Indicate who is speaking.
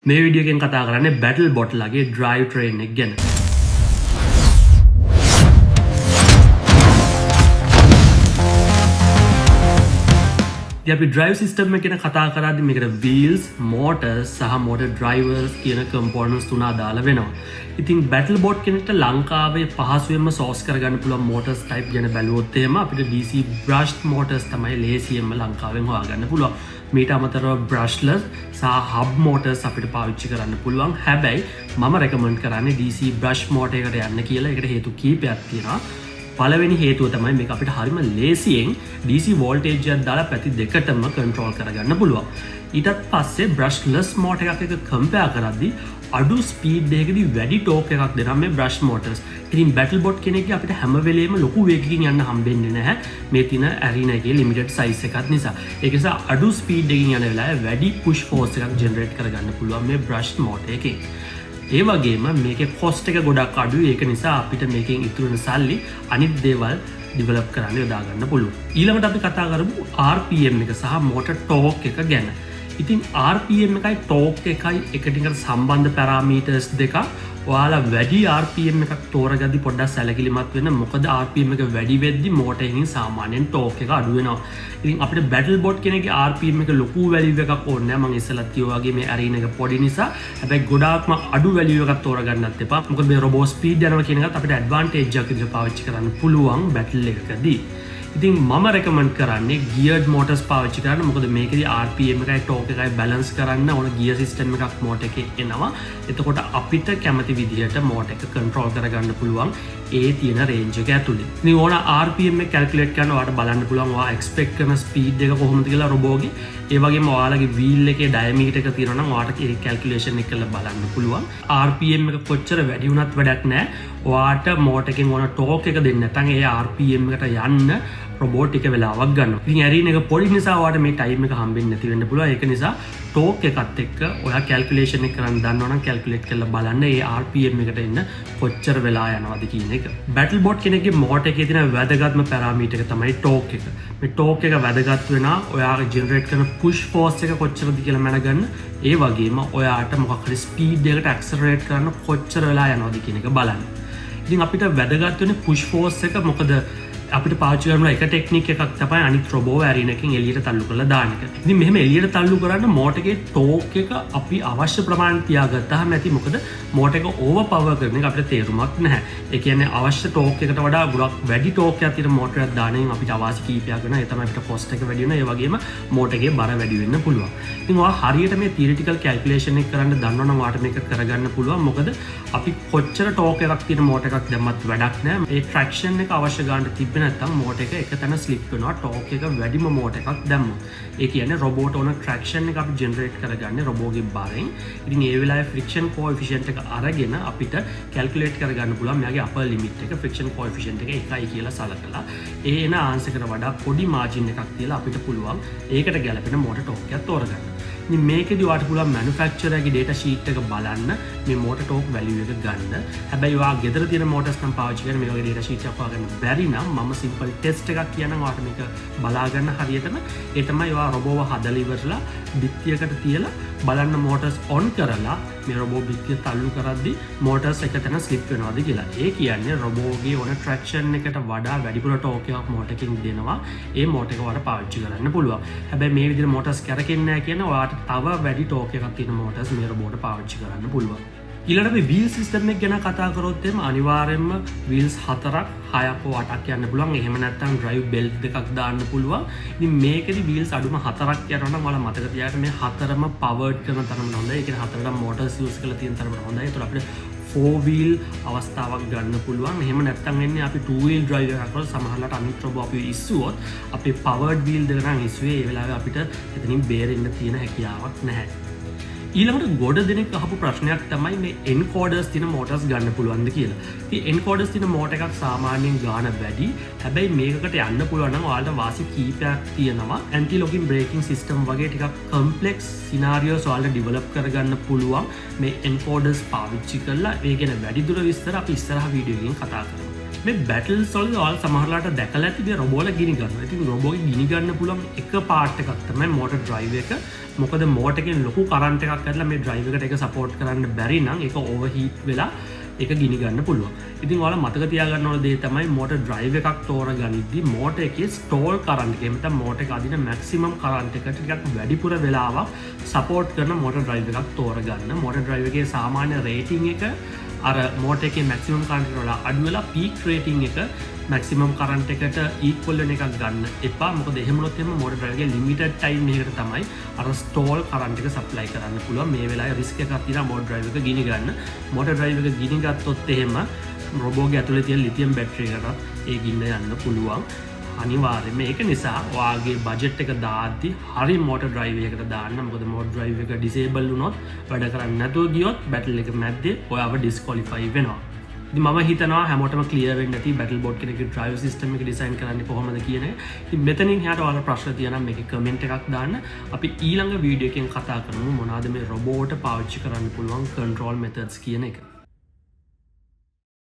Speaker 1: මේ වීඩියෝ එකෙන් කතා කරන්නේ බැටල් බොට් ලගේ ඩ්‍රයිව් ට්‍රේන් එක ගැන. ඉතින් අපි ඩ්‍රයිව් සිස්ටම් එක ගැන කතා කරද්දී මේකට වීල්ස්, මෝටර්ස් සහ මෝටර් ඩ්‍රයිවර්ස් කියන කම්පොනන්ට්ස් තුන අදාළ වෙනවා. ඉතින් බැටල් බොට් කෙනෙක්ට ලංකාවේ පහසුවෙන්ම සෝස් කරගන්න පුළුවන් මෝටර්ස් ටයිප් ගැන බැලුවොත් එහෙම අපිට DC බ්‍රෂ්ඩ් මෝටර්ස් තමයි ලේසියෙන්ම ලංකාවෙන් හොයාගන්න පුළුවන්. මීට අමතරව බ්‍රෂ්ලස් සහ හබ් මෝටර්ස් අපිට පාවිච්චි කරන්න පුළුවන්. හැබැයි මම රෙකමන්ඩ් කරන්නේ DC බ්‍රෂ් මෝටර් එකට යන්න කියලා. ඒකට හේතු කීපයක් තියෙනවා. පළවෙනි හේතුව තමයි මේක අපිට හරිම ලේසියෙන් DC වෝල්ටේජ් එකක් දාලා පැති දෙකටම කන්ට්‍රෝල් කරගන්න පුළුවන්. ඊටත් පස්සේ බ්‍රෂ්ලස් මෝටර් එකක් එක්ක කම්පෙයාර් කරද්දී අඩු ස්පීඩ් එකකදී වැඩි ටෝක් එකක් දෙනවා මේ බ්‍රෂ් මෝටර්ස්. ඉතින් බැටල් බොට් කෙනෙක්ගේ අපිට හැම වෙලේම ලොකු වේගකින් යන්න හම්බෙන්නේ නැහැ. මේ තියෙන ඇරීනා එකේ ලිමිටඩ් සයිස් එකක් නිසා. ඒක නිසා අඩු ස්පීඩ් එකකින් යන වෙලාවේ වැඩි පුෂ් ෆෝස් එකක් ජෙනරේට් කරගන්න පුළුවන් මේ බ්‍රෂ් මෝටර් එකේ. ඒ වගේම මේකේ කොස්ට් එක ගොඩක් අඩුයි. ඒක නිසා අපිට මේකෙන් ඉතුරු වෙන සල්ලි අනිත් දේවල් ඩෙවලොප් කරන්න යොදා ගන්න පුළුවන්. ඊළඟට අපි කතා කරමු RPM එක සහ මෝටර් ටෝක් එක ගැන. ඉතින් RPM එකයි ටෝක් එකයි එකට සම්බන්ධ පැරාමීටර්ස් දෙකක්. ඔයාලා වැඩි RPM එකක් තෝරගද්දි පොඩ්ඩක් සැලකිලිමත් වෙන්න. මොකද RPM එක වැඩි වෙද්දි මෝටර් එකකින් සාමාන්‍යයෙන් ටෝක් එක අඩු වෙනවා. ඉතින් අපිට බැටල් බොට් කෙනෙක්ගේ RPM එක ලොකු වැලියු එකක් ඕනේ නැහැ. මම ඉස්සෙල්ලත් කිව්වා වගේ මේ ඇරීන එක පොඩි නිසා. හැබැයි ගොඩාක්ම අඩු වැලියු එකක් තෝරගන්නත් එපා. මොකද මේ රොබෝ ස්පීඩ් යනවා කියන එකත් අපිට ඇඩ්වාන්ටේජ් එකක් විදිහට පාවිච්චි කරන්න පුළුවන් බැටල් එකකදී. ඉතින් මම රෙකමන්ඩ් කරන්නේ ගියර්ඩ් මෝටර්ස් පාවිච්චි කරන්න. මොකද මේකෙදි RPM එකයි ටෝක් එකයි බැලන්ස් කරන්න ඕන ගියර් සිස්ටම් එකක් මෝටර් එකේ එනවා. එතකොට අපිට කැමති විදිහට මෝටර් එක කන්ට්‍රෝල් කරගන්න පුළුවන් ඒ තියෙන රේන්ජ් එක ඇතුලේ. ඉතින් ඕන RPM එක කැල්කියුලේට් කරන්න ඔයාලට බලන්න පුළුවන් ඔයා එක්ස්පෙක්ට් කරන ස්පීඩ් එක කොහොමද කියලා රොබෝගේ. ඒ වගේම ඔයාලගේ වීල් එකේ ඩයමීටර් එක තියෙනවා නම් ඔයාලට ඒ කැල්කියුලේෂන් එක කරලා බලන්න පුළුවන්. RPM එක කොච්චර වැඩි වුණත් වැඩක් නැහැ. ඔයාට මෝටර් එකෙන් ඕන ටෝක් එක දෙන්න නැත්නම් ඒ RPM එකට යන්න රොබෝට් එක වෙලාවක් ගන්නවා. ඉතින් ඇරීන එක පොඩි නිසා ඔයාලට මේ ටයිම් එක හම්බෙන්නේ නැති වෙන්න පුළුවන්. ඒක නිසා ටෝක් එකත් එක්ක ඔයා කැල්කියුලේෂන් එක කරන්න දන්නවා නම් කැල්කියුලේට් කරලා බලන්න ඒ RPM එකට එන්න කොච්චර වෙලා යනවද කියන එක. බැටල් බොට් කෙනෙක්ගේ මෝටර් එකේ තියෙන වැදගත්ම පැරාමීටර් එක තමයි ටෝක් එක. මේ ටෝක් එක වැදගත් වෙනවා ඔයාගේ ජෙනරේට් කරන පුෂ් ෆෝස් එක කොච්චරද කියලා මැනගන්න. ඒ වගේම ඔයාට මොකක් හරි ස්පීඩ් එකකට ඇක්සලරේට් කරන්න කොච්චර වෙලා යනවද කියන එක බලන්න. ඉතින් අපිට වැදගත් වෙන්නේ පුෂ් ෆෝස් එක. මොකද අපිට පාවිච්චි කරන එක ටෙක්නික් එකක් තමයි අනිත් රොබෝ ඇරීන එකකින් එළියට තල්ලු කරලා දාන එක. ඉතින් මෙහෙම එළියට තල්ලු කරන්න මෝටර් එකේ ටෝක් එක අපි අවශ්‍ය ප්‍රමාණයට තියාගත්තාම ඇති. මොකද මෝටර් එක ඕවර් පවර් කරන එක අපිට තේරුමක් නැහැ. ඒ කියන්නේ අවශ්‍ය ටෝක් එකට වඩා ගොඩක් වැඩි ටෝක් එකක් තියෙන මෝටර් එකක් දාන එකෙන් අපිට අවාසි කීපයක් වෙනවා. ඒ තමයි අපිට කොස්ට් එක වැඩි වෙනවා. ඒ වගේම මෝටර් එකේ බර වැඩි වෙන්න පුළුවන්. ඉතින් ඔයා හරියට මේ තියරිටිකල් කැල්කියුලේෂන් එක කරන්න දන්නවනම් ඔයාට මේක කරගන්න පුළුවන්. මොකද අපි කොච්චර ටෝක් එකක් තියෙන මෝටර් එකක් දැම්මත් වැඩක් නැහැ. ඒ ට්‍රැක්ෂන් එක අවශ්‍ය ගන්න තිබ්බේ නැත්නම් මෝටර් එක තැන ස්ලිප් වෙනවා. ටෝක් එක වැඩිම මෝටර් එකක් දැම්මොත්. ඒ කියන්නේ රොබෝට ඕන ට්‍රැක්ෂන් එක අපි ජෙනරේට් කරගන්නේ රොබෝගේ බරෙන්. ඉතින් ඒ වෙලාවේ ෆ්‍රික්ෂන් කෝඑෆිෂියන්ට් එක අරගෙන අපිට කැල්කියුලේට් කරගන්න පුළුවන් මෙයාගේ අපර් ලිමිට් එක ෆ්‍රික්ෂන් කෝඑෆිෂියන්ට් එක 1යි කියලා සලකලා ඒ එන ආන්සර් එකට වඩා පොඩි මාජින් එකක් තියලා අපිට පුළුවන් ඒකට ගැලපෙන මෝටර් ටෝක් එකක් තෝරගන්න. ඉතින් මේකෙදි ඔයාලට පුළුවන් මැනුෆැක්චරර්ගේ data sheet එක බලන්න මේ මෝටර් ටෝක් වැලියු එක ගන්න. හැබැයි ඔයා ගෙදර තියෙන මෝටර්ස් නම් පාවිච්චි කරන මේ වගේ data sheet එකක් හොයාගන්න බැරි නම් මම සිම්පල් ටෙස්ට් එකක් කියනවා ඔයාලට මේක බලා ගන්න හරියටම. ඒ තමයි ඔයා රොබෝව හදලා ඉවරලා බිත්තියකට තියලා බලන්න මෝටර්ස් ඔන් කරලා මේ රොබෝ බිත්තිය තල්ලු කරද්දි මෝටර්ස් එක තැන ස්ලිප් වෙනවද කියලා. ඒ කියන්නේ රොබෝගේ ඕන ට්‍රැක්ෂන් එකට වඩා වැඩිපුර ටෝක් එකක් මෝටර් එකකින් දෙනවා. ඒ මෝටර් එක ඔයාලට පාවිච්චි කරන්න පුළුවන්. හැබැයි මේ විදිහට මෝටර්ස් කැරකෙන්නේ නැහැ කියන ඔයාලට තව වැඩි ටෝක් එකක් තියෙන මෝටර්ස් මේ රොබෝට පාවිච්චි කරන්න පුළුවන්. ඊළඟට අපි වීල් සිස්ටම් එක ගැන කතා කරොත් එම අනිවාර්යයෙන්ම වීල්ස් 4ක් 6ක් හෝ 8ක් යන්න පුළුවන්. එහෙම නැත්නම් ඩ්‍රයිව් බෙල්ට් දෙකක් දාන්න පුළුවන්. ඉතින් මේකෙදි වීල්ස් අඩුම 4ක් යනවා නම් ඔයාලා මතක තියාගන්න මේ 4ම පවර්ඩ් කරන තරමට හොඳයි. ඒ කියන්නේ 4ටම මෝටර්ස් යූස් කරලා තියෙන තරමට හොඳයි. ඒතකොට අපිට 4 wheel අවස්ථාවක් ගන්න පුළුවන්. එහෙම නැත්නම් එන්නේ අපි 2 wheel drive එකක් කරලා සමහරවිට අනිත් රොබෝ අපි ඉස්සුවොත් අපි පවර්ඩ් wheel දෙක නම් ඉස්සුවේ ඒ වෙලාවේ අපිට එතනින් බේරෙන්න තියෙන හැකියාවක් නැහැ. ඊළඟට ගොඩ දෙනෙක් අහපු ප්‍රශ්නයක් තමයි මේ එන්කෝඩර්ස් තියෙන මෝටර්ස් ගන්න පුළුවන්ද කියලා. ඉතින් එන්කෝඩර්ස් තියෙන මෝටර් එකක් සාමාන්‍යයෙන් ගාන වැඩි. හැබැයි මේකකට යන්න පුළුවන් නම් ඔයාලට වාසි කීපයක් තියෙනවා. ඇන්ටි ලොකින් බ්‍රේකින් සිස්ටම් වගේ ටිකක් කම්ප්ලෙක්ස් සිනාරියෝස් ඔයාලට ඩෙවලොප් කරගන්න පුළුවන් මේ එන්කෝඩර්ස් පාවිච්චි කරලා. ඒ ගැන වැඩිදුර විස්තර අපි ඉස්සරහ වීඩියෝ එකකින් කතා කරමු. මේ බැටල් සොල් ඔයාල සමහරලාට දැකලා ඇති මේ රොබෝලා ගිනි ගන්නවා. ඉතින් රොබෝගේ ගිනි ගන්න පුළුවන් එක පාර්ට් එකක් තමයි මෝටර් ඩ්‍රයිව් එක. මොකද මෝටර් එකෙන් ලොකු කරන්ට් එකක් ඇදලා මේ ඩ්‍රයිව් එකට ඒක සපෝට් කරන්න බැරි නම් ඒක ඕවර්හීට් වෙලා ඒක ගිනි ගන්න පුළුවන්. ඉතින් ඔයාලා මතක තියාගන්න ඕන දේ තමයි මෝටර් ඩ්‍රයිව් එකක් තෝරගනිද්දි මෝටර් එකේ ස්ටෝල් කරන්ට් එක නැත්නම් මෝටර් එක අදින මැක්සිමම් කරන්ට් එකට ටිකක් වැඩිපුර වෙලාවක් සපෝට් කරන මෝටර් ඩ්‍රයිව් එකක් තෝරගන්න. මෝටර් ඩ්‍රයිව් එකේ සාමාන්‍ය රේටින් එක අර මෝටර් එකේ මැක්සිමම් කරන්ට් එකට වඩා අඩු වෙලා පීක් රේටින් එක මැක්සිමම් කරන්ට් එකට ඊක්වල් වෙන එකක් ගන්න එපා. මොකද එහෙම වුණොත් එහෙම මෝටර් ඩ්‍රයිව් එකේ ලිමිටඩ් ටයිම් එකකට තමයි අර ස්ටෝල් කරන්ට් එක සප්ලයි කරන්න පුළුවන්. මේ වෙලාවේ රිස්ක් එකක් තියෙනවා මෝටර් ඩ්‍රයිව් එක ගිනි ගන්න. මෝටර් ඩ්‍රයිව් එක ගිනි ගත්තොත් එහෙම රොබෝගේ ඇතුලේ තියෙන ලිතියම් බැටරි එකකට ඒ ගින්න යන්න පුළුවන්. අනිවාර්යයෙන්ම ඒක නිසා ඔයාගේ බජට් එක දාද්දි හරි මෝටර් ඩ්‍රයිව් එකකට දාන්න. මොකද මෝටර් ඩ්‍රයිව් එක ඩිසේබල් වුණොත් වැඩ කරන්නේ නැතුව ගියොත් බැටල් එක මැද්දේ ඔයාව ඩිස්ක්වොලිෆයි වෙනවා. ඉතින් මම හිතනවා හැමෝටම ක්ලියර් වෙන්නේ නැති බැටල් බෝඩ් කෙනෙක්ගේ ඩ්‍රයිව් සිස්ටම් එක ඩිසයින් කරන්නේ කොහොමද කියන එක. ඉතින් මෙතනින් එහාට ඔයාලා ප්‍රශ්න තියෙනවා මේකේ කමෙන්ට් එකක් දාන්න. අපි ඊළඟ වීඩියෝ එකෙන් කතා කරමු මොනවාද මේ රොබෝට පාවිච්චි කරන්න පුළුවන් කන්ට්‍රෝල් මෙතඩ්ස් කියන එක.